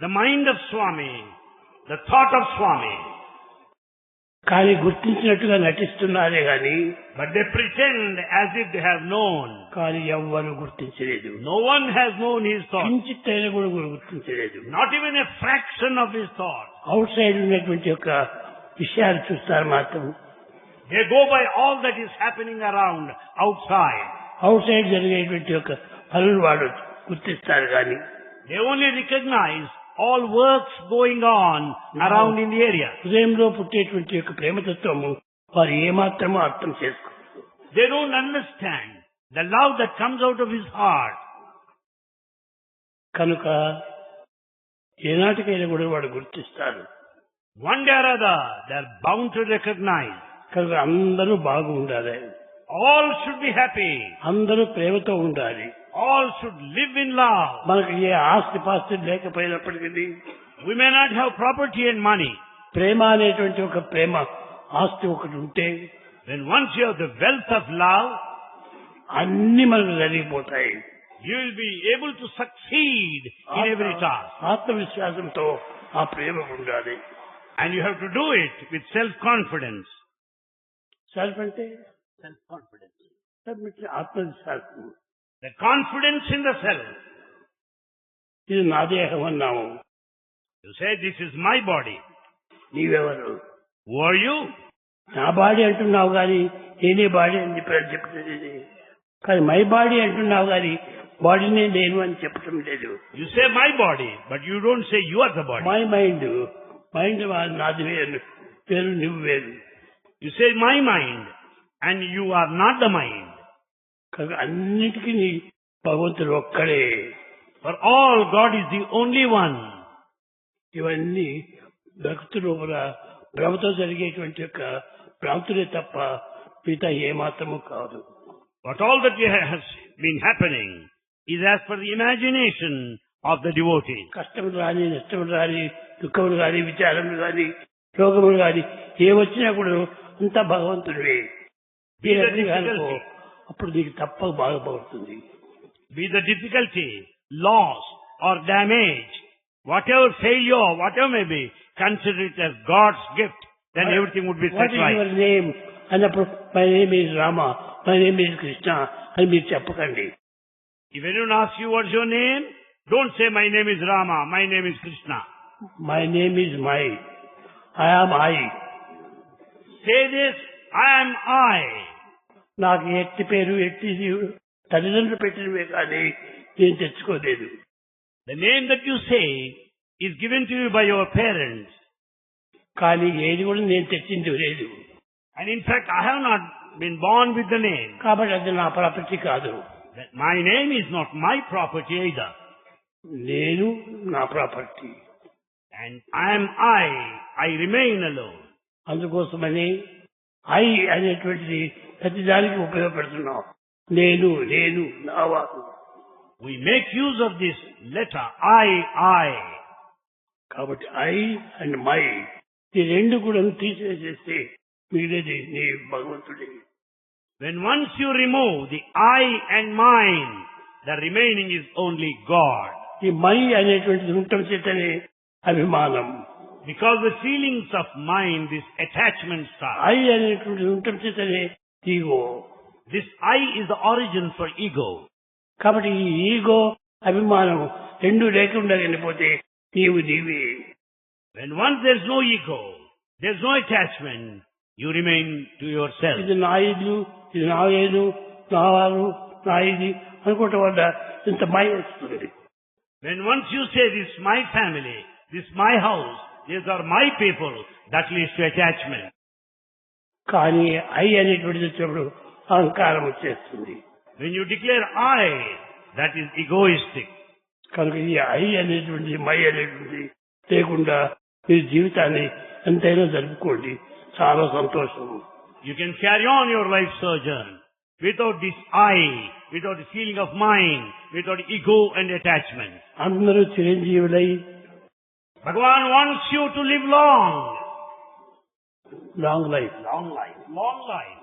the mind of Swami, the thought of Swami.
కానీ గుర్తించినట్టుగా నటిస్తున్నారే గాని,
But they pretend as if they have known.
కానీ ఎవ్వరూ గుర్తించలేదు.
No one has known his thought.
కించిత్తైనా కూడా గుర్తించలేదు.
Not even a fraction of his thought.
Out side ఉన్నటువంటి యొక్క విషయాలు చూస్తారు మాత్రం.
They go by all that is happening around, outside.
Out side జరిగేటువంటి యొక్క పనులు వాడు గుర్తిస్తారు కానీ,
They only recognize all works going on around in the area.
హృదయంలో పుట్టేటువంటి యొక్క ప్రేమతత్వము వారు ఏమాత్రమో అర్థం చేసుకోరు.
They don't understand the love that comes out of his heart.
కనుక ఏనాటికైనా కూడా వాడు గుర్తిస్తారు.
One day or other, they are bound to recognize.
కనుక అందరూ బాగుండాలి.
All should be happy.
అందరూ ప్రేమతో ఉండాలి.
All should live in love.
మనకు ఏ ఆస్తి పాస్తి లేకపోయినప్పటికీ
We may not have property and money.
ప్రేమ అనేటువంటి ఒక ప్రేమ ఆస్తి ఒకటి ఉంటే,
When once you have the wealth of love,
అన్ని మనకు జరిగిపోతాయి.
you will be able to succeed in every task.
ఆత్మవిశ్వాసంతో ఆ ప్రేమ ఉండాలి.
And you have to do it with self-confidence.
Self అంటే
Self-confidence.
ఆత్మవిశ్వాసం.
The confidence in the self.
ఇది నా దేహం అన్నాము.
You say, this is my body.
నీవెవరు?
Who are you?
నా బాడీ అంటున్నావు కానీ నేనే బాడీ అని చెప్తుంది. కానీ మై బాడీ అంటున్నావు కానీ బాడీనే నేను అని చెప్పటం లేదు.
You say my body, but you don't say you are the body.
My mind నాది వేరు నువ్వు వేరు.
You say my mind, and you are not the mind.
కనుక అన్నిటికీ నీ భగవంతుడు ఒక్కడే.
For all, God is the only one.
ఇవన్నీ భక్తు లోపల భ్రమతో జరిగేటువంటి యొక్క భ్రాంతులే తప్ప మిగతా ఏమాత్రము కాదు.
But all that has been happening is as per the imagination of the devotee.
కష్టములు కానీ, నష్టములు కానీ, దుఃఖములు కానీ, విచారములు కానీ, రోగములు కానీ ఏ వచ్చినా కూడా అంతా భగవంతుడివే. అప్పుడు నీకు తప్ప బాధపడుతుంది.
Be the difficulty, loss or damage, whatever failure, whatever may be, consider it as God's gift. Then everything would be set
What is
right.
your name? అన్నప్పుడు my name is Rama, my name is Krishna అని మీరు చెప్పకండి.
If anyone asks you what's your name, don't say my name is Rama, my name is Krishna.
My name is my, I am I.
Say this, I am I.
నాకు ఎట్టి పేరు ఎట్టి తల్లిదండ్రులు పెట్టినవే కానీ నేను తెచ్చుకోలేదు.
The name that you say is given to you by your parents.
కానీ ఏది కూడా నేను తెచ్చింది లేదు.
And in fact, I have not been born with the name.
కాబట్టి అది నా ప్రాపర్టీ కాదు.
My name is not my property either.
నేను నా property.
And I am I remain alone.
అందుకోసమని ఐ అనేటువంటిది ప్రతిదానికి ఉపయోగపడుతున్నాం. నేను నేను నావాడు.
We make use of this letter I.
కాబట్టి ఐ అండ్ మై ఈ రెండు కూడా తీసేసేస్తే మిగిలేది నీ భగవంతుడే.
When once you remove the I and mine, the remaining is only God.
ఈ మై అనేటువంటిది ఉండటం చేతనే అభిమానం.
Because the feelings of mind, this attachment starts.
I అనేటువంటిది ఉండటం చేతనే ego.
This I is the origin for ego.
కాబట్టి ఈ ఈగో అభిమానం రెండు లేకుండా వెళ్ళిపోతే నీవు నీవే.
When once there's no ego, there's no attachment, you remain to yourself.
ఇది నా ఇల్లు, ఇది నా ఏను, నా వారు, నా ఇది అనుకోవటం వల్ల ఇంత మై వస్తుంది.
When once you say this is my family, this is my house, these are my people, that leads to attachment.
కానీ ఐ అనేటువంటిది వచ్చినప్పుడు అహంకారం వచ్చేస్తుంది.
When you declare I, that is egoistic.
కనుక ఈ ఐ అనేటువంటిది మై అనేటువంటిది లేకుండా మీరు జీవితాన్ని ఎంతైనా జరుపుకోండి, చాలా సంతోషం.
You can carry on your life sojourn without this I, without the feeling of mind, without ego and attachment.
అందరూ చిరంజీవులై
Bhagavan wants you to live long.
Long life,
Long life. Long life.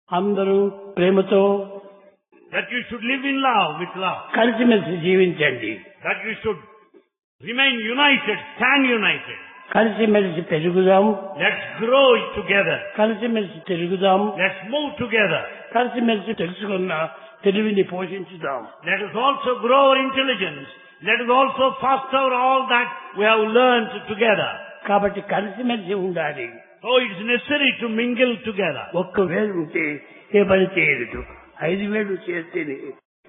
అందరూ ప్రేమతో
That you should live in love, with love.
కలిసిమెలిసి జీవించండి,
That you should remain united, stand united.
కలిసిమెలిసి పెరుగుదాం,
Let's grow together.
కలిసిమెలిసి తిరుగుదాం,
Let's move together.
కలిసిమెలిసి తెలుసుకున్న తెలివిని పోషించుదాం.
Let us also grow our intelligence. Let us also foster all that we have learned together.
కాబట్టి కలిసిమెలిసి ఉండాలి.
So it is necessary to mingle together.
ఒక్క వేలు ఉంటే ఏ పని చేయలేదు, 5 వేలు చేస్తేనే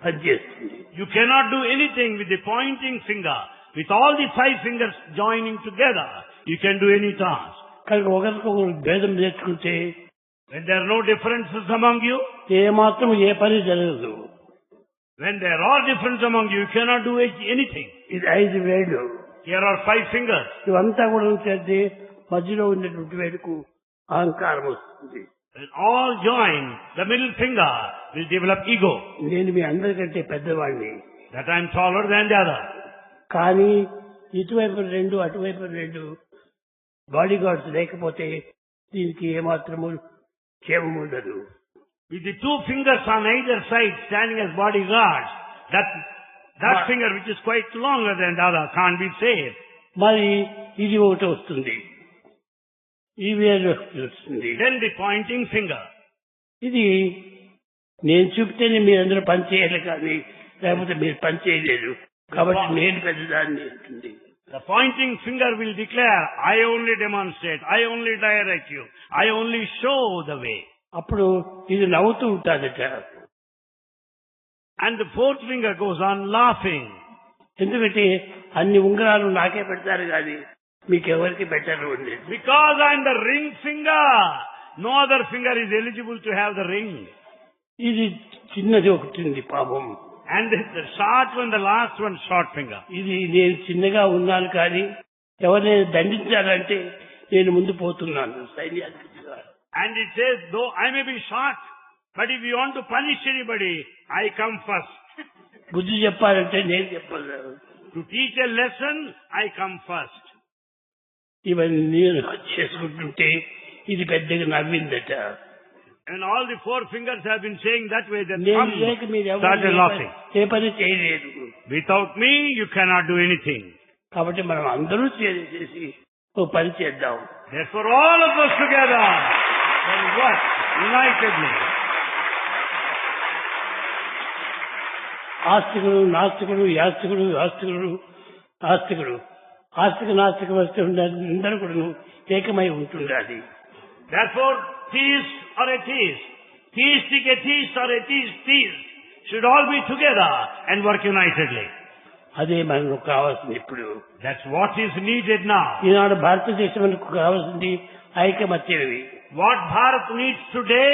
పని చేస్తుంది.
You cannot do anything with the pointing finger. With all the 5 fingers joining together, you can do any task.
కనుక ఒకరికొకరు భేదం నేర్చుకుంటే
When there are no differences among you,
ఏ మాత్రం ఏ పని జరగదు.
when there are differences among you, you cannot do anything.
ఇది 5 వేలు,
Here are 5 fingers.
ఇవంతా కూడా చేస్తే మధ్యలో ఉన్నటువంటి వేడుకు అహంకారం వస్తుంది.
When all join, the middle finger will develop ego.
నేను మీ అందరికంటే పెద్దవాడిని,
That I am taller than the other.
కానీ ఇటువైపు 2 అటువైపు 2 బాడీ గార్డ్స్ లేకపోతే దీనికి ఏమాత్రము క్షేమం ఉండదు.
With the 2 fingers on either side standing as bodyguards, that finger which is quite longer than the other can't be saved.
మరి ఇది ఒకటి వస్తుంది, ఈ వేలు వస్తుంది.
Then the pointing finger.
ఇది నేను చూపితేనే మీరందరూ పని చేయాలి, కానీ లేకపోతే మీరు పని చేయలేరు, కాబట్టి నేను పెద్దదాన్ని అంటుంది.
The pointing finger will declare, I only demonstrate, I only direct you, I only show the way.
అప్పుడు ఇది నవ్వుతూ ఉంటాదట.
And the 4th finger goes on laughing.
ఎందుకంటే అన్ని ఉంగరాలు నాకే పెడతారు కానీ మీకెవరికి పెట్టరు అండి.
Because I am the ring finger, no other finger is eligible to have the ring.
ఇది చిన్నది ఒకటి ఉంది పాపం.
And the short one, the last one, short finger.
ఇది నేను చిన్నగా ఉన్నాను కానీ ఎవరిని దండించాలంటే నేను ముందు పోతున్నాను సైన్యానికి.
And it says, though I may be short, but if you want to punish anybody, I come first.
బుద్ధి చెప్పాలంటే నేను చెప్పాలి.
To teach a lesson, I come first.
ఇవన్నీ నేను చేసుకుంటుంటే ఇది పెద్దగా నవ్విందట.
And all the 4 fingers have been saying that way, that
నేను లేక మీరు
started laughing.
ఏ పని చేయలేదు.
Without me, you cannot do anything.
కాబట్టి మనం అందరూ చేసి ఓ పని చేద్దాం.
Therefore, all of us together, let us work unitedly.
ఆస్తికుడు నాస్తికుడు, యాస్తికుడు ఆస్తికుడు, ఆస్తికుడు ఆస్తిక నాస్తిక వస్తూ ఉండాలి, అందరూ కూడా ఏకమై ఉంటుండాలి.
Therefore, theist or atheist, theistic atheist or atheist theist should all be together and work unitedly.
అదే మనకు కావాల్సింది ఇప్పుడు.
That's what is needed now.
ఈనాడు భారతదేశంకు కావాల్సింది ఐకమత్యవి.
What Bharat needs today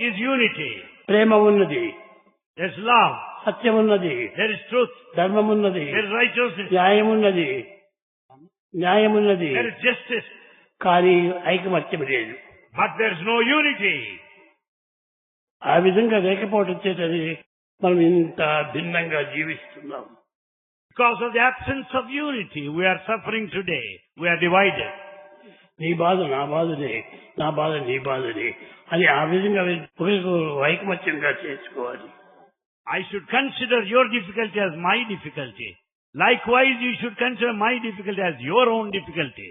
is unity.
ప్రేమ ఉన్నది,
There's love,
సత్యం ఉన్నది,
there is truth,
ధర్మం ఉన్నది,
there is righteousness,
న్యాయం ఉన్నది, న్యాయం ఉన్నది,
there is justice,
కానీ ఐకమత్యం లేదు.
but there is no unity.
ఆ విధంగా లేకపోవడం చేతని మనం ఇంత భిన్నంగా జీవిస్తున్నాం.
Because of the absence of unity, we are suffering today. We are divided.
నీ బాధ నా బాధనే, నా బాధ నీ బాధనే అని ఆ విధంగా ఐకమత్యంగా చేసుకోవాలి.
I should consider your difficulty as my difficulty. Likewise, you should consider my difficulty as your own difficulty.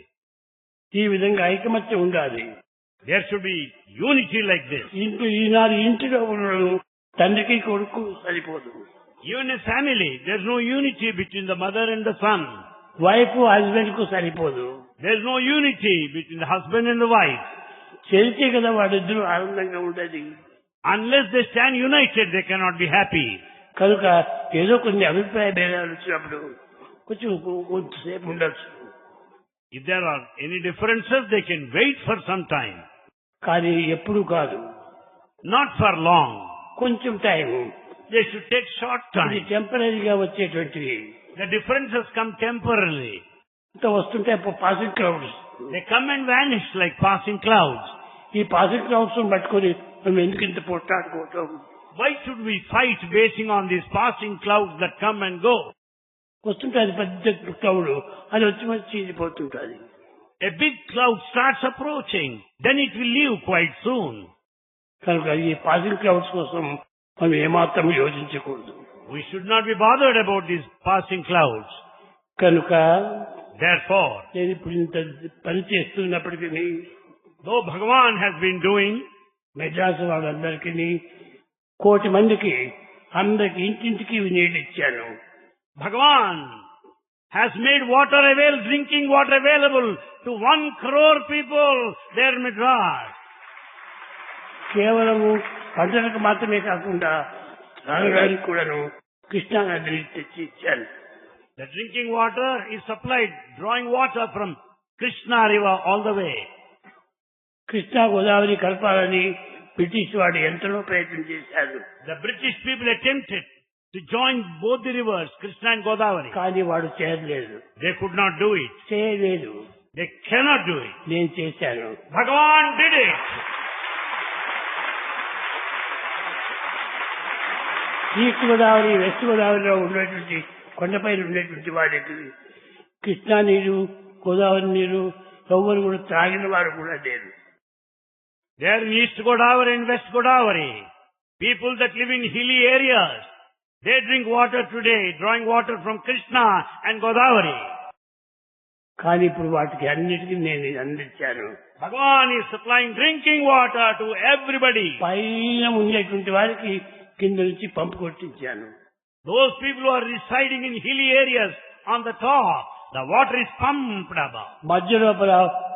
ఈ విధంగా ఐకమత్యం ఉండాలి.
There should be unity like this.
ఈనాడు ఇంటిలో ఉండడం తండ్రికి కొడుకు సరిపోదు.
Even in a family, there is no unity between the mother and the son.
Wife husband కు సరిపోదు.
There is no unity between the husband and the wife.
చేరితే కదా వాళ్ళిద్దరూ ఆనందంగా ఉండేది.
Unless they stand united, they cannot be happy.
కనుక ఏదో కొన్ని అభిప్రాయ భేదాలు వచ్చినప్పుడు కొంచెంసేపు ఉండొచ్చు.
If there are any differences, they can wait for some time.
కానీ ఎప్పుడు కాదు,
Not for long.
కొంచెం time.
They should take short
ఇది
time.
టెంపరీగా వచ్చేటువంటివి.
The differences come temporarily.
ఇంత వస్తుంటే passing clouds.
They come and vanish like passing clouds.
ఈ passing clouds పట్టుకొని మనం ఎందుకు ఇంత పోట్లాడుకోవటం?
Why should we fight basing on these passing clouds that come and go?
వస్తుంటే అది పెద్ద క్లౌడ్, అది వచ్చి చీలిపోతుంటుంది.
A big cloud starts approaching, then it will leave quite soon.
కనుక ఈ పాసింగ్ క్లౌడ్స్ కోసం మనం ఏమాత్రం యోచించకూడదు.
We should not be bothered about these passing clouds.
కనుక
Therefore,
నేను ఇప్పుడు ఇంత పని చేస్తున్నప్పటికీ
though Bhagavan has been doing,
Madras వాళ్ళందరికీ 1,00,00,000 మందికి అందరికి ఇంటింటికి నీళ్ళు ఇచ్చాను.
Bhagavan has made drinking water available to 1 crore people there in Madras.
కేవలము పంటలకు మాత్రమే కాకుండా తాగడానికి కూడాను కృష్ణా నదిని తెచ్చి ఇచ్చాను.
The drinking water is supplied, drawing water from Krishna river all the way.
Krishna Godavari కలపాలని బ్రిటిష్ వాడు ఎంతలో ప్రయత్నం చేశారు.
The British people attempted to join both the rivers, Krishna and Godavari.
కానీ వాడు చేయలేదు.
They could not do it.
చేయలేదు.
They cannot do it.
నేను చేశాను.
Bhagavan did it.
East Godavari, west గోదావరిలో ఉన్నటువంటి కొండపైన ఉండేటువంటి వాడికి కృష్ణా నీరు, గోదావరి నీరు ఎవరు కూడా త్రాగిన వారు కూడా లేరు.
There in East Godavari and West Godavari, people that live in hilly areas, they drink water today, drawing water from Krishna and Godavari.
కానీ ఇప్పుడు వాటికి అన్నిటికీ నేను అందించాను.
Bhagavan is supplying drinking water to everybody.
పైన ఉండేటువంటి వారికి కింద నుంచి పంపు కొట్టించాను.
Those people who are residing in hilly areas on the top, the water is pumped above.
మధ్య లోపల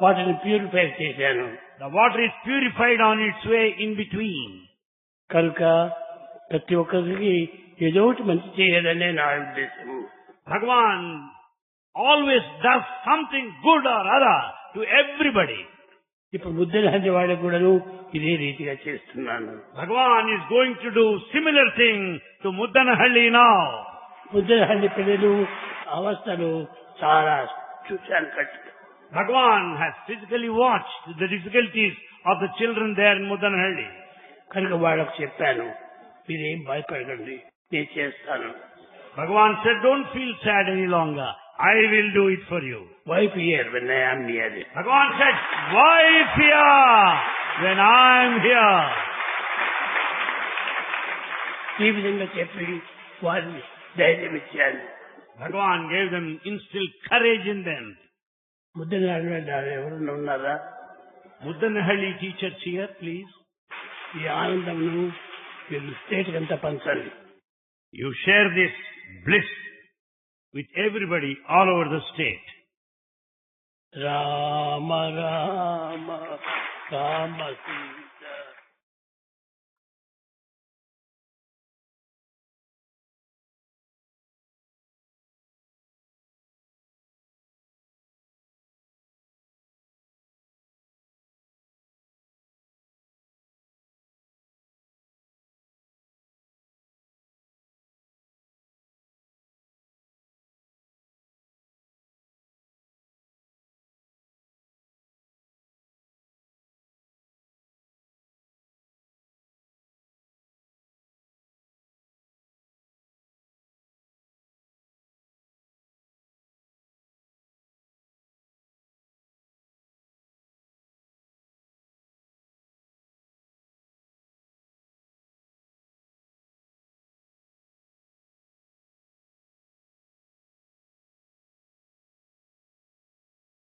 వాటిని ప్యూరిఫై చేశాను.
The water is purified on its way in between.
కనుక ప్రతి ఒక్కరికి ఏదో ఒకటి మంచి చేయాలనే నా ఉద్దేశం.
Bhagavan always does something good or other to everybody.
ఇప్పుడు ముద్దలాంటి వాళ్ళకు కూడాను ఇదే రీతిగా చేస్తున్నాను.
Bhagavan is going to do similar thing to Muddanahalli now.
ముద్దలహల్లి పిల్లలు అవస్థలు చాలా చూశాను.
Bhagavan has physically watched the difficulties of the children there in Muddanahalli.
కనుక వాళ్ళకు చెప్పాను, మీరేం భయపడకండి, నేను చేస్తాను.
Bhagavan said, don't feel sad any longer. I will do it for you.
Why fear when I am near it?
Bhagavan said, why fear when I am here?
ఈ విధంగా చెప్పి వారిని ధైర్యం ఇచ్చాను.
Bhagavan gave them, instilled courage in them.
ముద్దలాడు ఎవరన్నా ఉన్నారా?
Muddanahalli teachers here, please.
ఈ ఆనందమును మీరు స్టేట్ అంతా పంచండి.
You share this bliss with everybody all over the state.
Rama Rama Rama Shri